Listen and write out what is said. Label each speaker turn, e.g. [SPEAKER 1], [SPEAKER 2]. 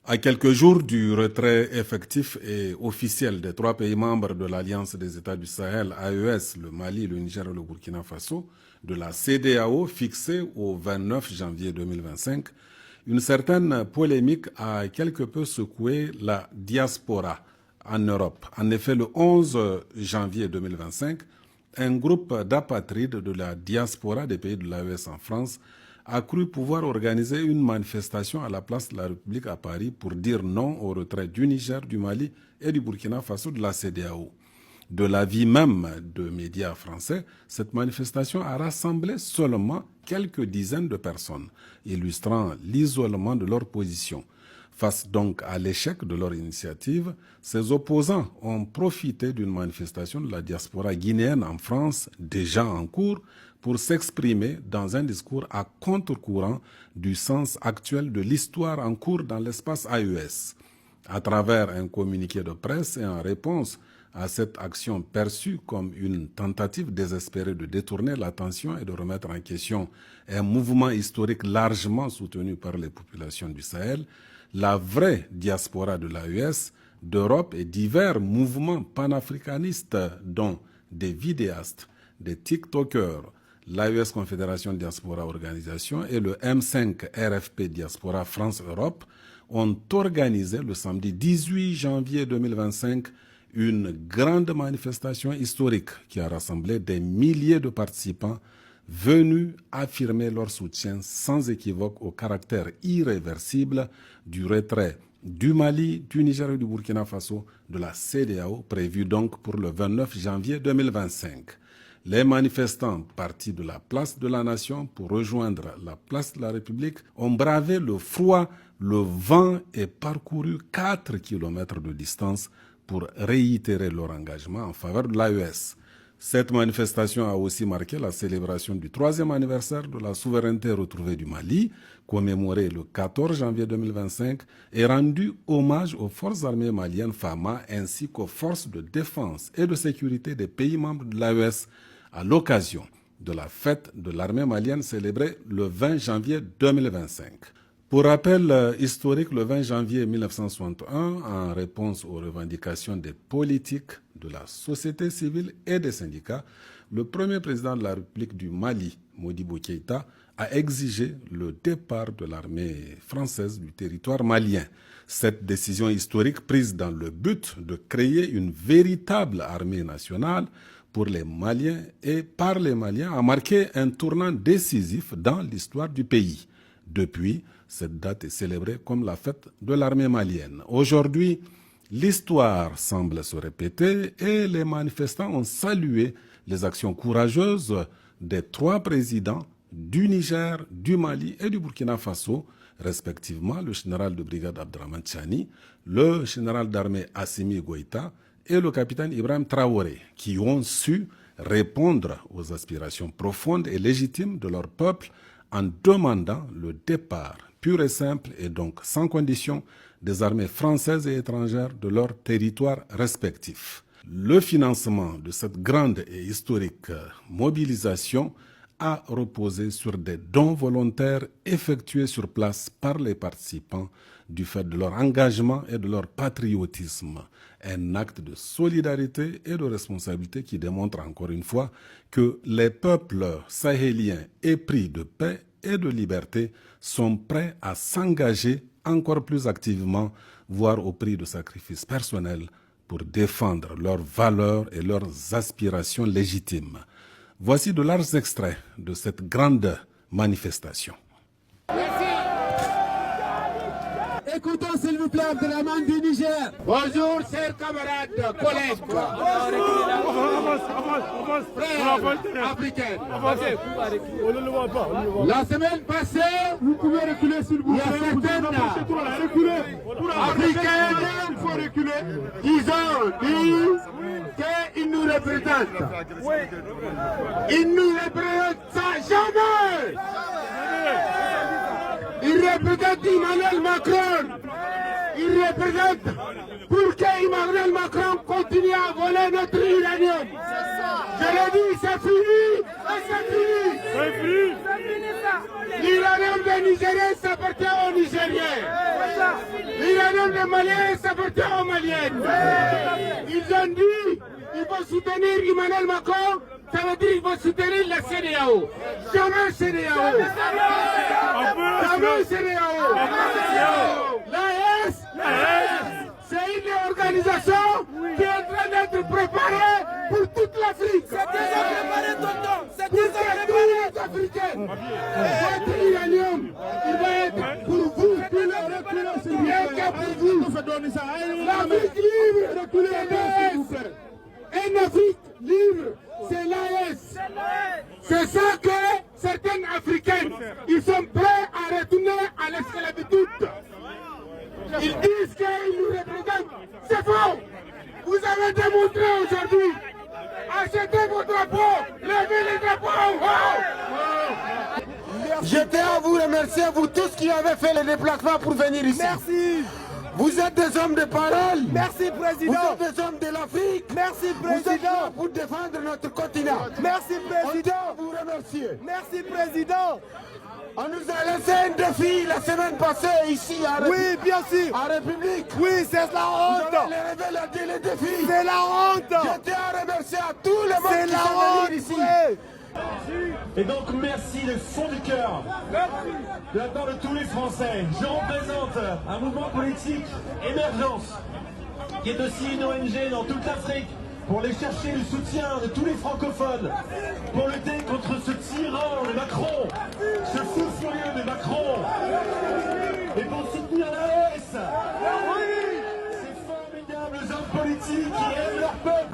[SPEAKER 1] À quelques jours du retrait effectif et officiel des 3 pays membres de l'Alliance des États du Sahel, AES, le Mali, le Niger et le Burkina Faso, de la CEDEAO fixée au 29 janvier 2025, une certaine polémique a quelque peu secoué la diaspora en Europe. En effet, le 11 janvier 2025, un groupe d'apatrides de la diaspora des pays de l'AES en France a cru pouvoir organiser une manifestation à la place de la République à Paris pour dire non au retrait du Niger, du Mali et du Burkina Faso de la CEDEAO. De l'avis même de médias français, cette manifestation a rassemblé seulement quelques dizaines de personnes, illustrant l'isolement de leur position. Face donc à l'échec de leur initiative, ces opposants ont profité d'une manifestation de la diaspora guinéenne en France, déjà en cours, pour s'exprimer dans un discours à contre-courant du sens actuel de l'histoire en cours dans l'espace AES. À travers un communiqué de presse et en réponse à cette action perçue comme une tentative désespérée de détourner l'attention et de remettre en question un mouvement historique largement soutenu par les populations du Sahel, la vraie diaspora de l'AES, d'Europe et divers mouvements panafricanistes dont des vidéastes, des TikTokers, l'AES Confédération Diaspora Organisation et le M5 RFP Diaspora France-Europe ont organisé le samedi 18 janvier 2025 une grande manifestation historique qui a rassemblé des milliers de participants venus affirmer leur soutien sans équivoque au caractère irréversible du retrait du Mali, du Niger et du Burkina Faso de la CEDEAO, prévu donc pour le 29 janvier 2025. Les manifestants partis de la place de la Nation pour rejoindre la place de la République ont bravé le froid, le vent et parcouru 4 kilomètres de distance pour réitérer leur engagement en faveur de l'AES. Cette manifestation a aussi marqué la célébration du 3e anniversaire de la souveraineté retrouvée du Mali, commémoré le 14 janvier 2025, et rendu hommage aux forces armées maliennes FAMA ainsi qu'aux forces de défense et de sécurité des pays membres de l'AES à l'occasion de la fête de l'armée malienne célébrée le 20 janvier 2025. Pour rappel historique, le 20 janvier 1961, en réponse aux revendications des politiques, de la société civile et des syndicats, le premier président de la République du Mali, Modibo Keïta, a exigé le départ de l'armée française du territoire malien. Cette décision historique prise dans le but de créer une véritable armée nationale pour les Maliens et par les Maliens a marqué un tournant décisif dans l'histoire du pays. Depuis, cette date est célébrée comme la fête de l'armée malienne. Aujourd'hui, l'histoire semble se répéter et les manifestants ont salué les actions courageuses des 3 présidents du Niger, du Mali et du Burkina Faso, respectivement le général de brigade Abdraman Tchani, le général d'armée Assimi Goïta et le capitaine Ibrahim Traoré, qui ont su répondre aux aspirations profondes et légitimes de leur peuple en demandant le départ pur et simple et donc sans condition des armées françaises et étrangères de leurs territoires respectifs. Le financement de cette grande et historique mobilisation a reposé sur des dons volontaires effectués sur place par les participants du fait de leur engagement et de leur patriotisme. Un acte de solidarité et de responsabilité qui démontre encore une fois que les peuples sahéliens épris de paix et de liberté sont prêts à s'engager encore plus activement, voire au prix de sacrifices personnels, pour défendre leurs valeurs et leurs aspirations légitimes. Voici de larges extraits de cette grande manifestation.
[SPEAKER 2] Écoutons s'il vous plaît de la main du Niger.
[SPEAKER 3] Bonjour chers camarades, collègues. Frères africains. La semaine passée,
[SPEAKER 2] Vous pouvez reculer s'il vous
[SPEAKER 3] il y a
[SPEAKER 2] plaît.
[SPEAKER 3] certaines africaines
[SPEAKER 2] Il faut reculer.
[SPEAKER 3] qui ont dit qu'ils nous représentent. Ils ne nous représentent jamais. Ils représentent Emmanuel Macron. Ils représentent pour qu'Emmanuel Macron continue à voler notre uranium. Je l'ai dit, c'est fini. C'est fini. L'uranium des Nigériens s'appartient aux Nigériens. peuple malien s'appartient aux Maliens. Ils ont dit qu'il faut soutenir Emmanuel Macron, ça veut dire qu'il faut soutenir la CEDEAO. Jamais CEDEAO. Jamais CEDEAO. L'AES, c'est une organisation qui est en train d'être préparée pour toute l'Afrique. C'est déjà préparé, tonton. C'est déjà préparé. Pour tous les Africains. Votre uranium, il va être pour vous. Rien que pour vous. L'Afrique libre, c'est une Afrique libre, c'est l'AES. C'est ça que certains Africains, ils sont prêts à retourner à l'esclavitude. Ils disent qu'ils nous représentent. C'est faux. Vous avez démontré aujourd'hui. Achetez vos drapeaux. Levez les drapeaux en haut. Je tiens à vous remercier, vous tous qui avez fait le déplacement pour venir ici.
[SPEAKER 2] Merci.
[SPEAKER 3] Vous êtes des hommes de parole.
[SPEAKER 2] Merci, Président.
[SPEAKER 3] Vous êtes des hommes de l'Afrique.
[SPEAKER 2] Merci,
[SPEAKER 3] Vous êtes
[SPEAKER 2] Président.
[SPEAKER 3] là pour défendre notre continent.
[SPEAKER 2] Merci,
[SPEAKER 3] On
[SPEAKER 2] Président.
[SPEAKER 3] tient à vous remercier.
[SPEAKER 2] Merci, Président.
[SPEAKER 3] On nous a laissé un défi la semaine passée ici à
[SPEAKER 2] Oui, bien sûr.
[SPEAKER 3] en République.
[SPEAKER 2] Oui, c'est la
[SPEAKER 3] Vous
[SPEAKER 2] honte.
[SPEAKER 3] avez relevé le défi.
[SPEAKER 2] C'est la honte.
[SPEAKER 3] Je tiens à remercier à tous les
[SPEAKER 2] C'est
[SPEAKER 3] membres qui
[SPEAKER 2] la
[SPEAKER 3] sont
[SPEAKER 2] honte.
[SPEAKER 3] venus ici.
[SPEAKER 2] Oui.
[SPEAKER 4] Et donc merci du fond du cœur de la part de tous les Français. Je représente un mouvement politique, Émergence, qui est aussi une ONG dans toute l'Afrique, pour aller chercher le soutien de tous les francophones, pour lutter contre ce tyran de Macron, ce fou furieux de Macron,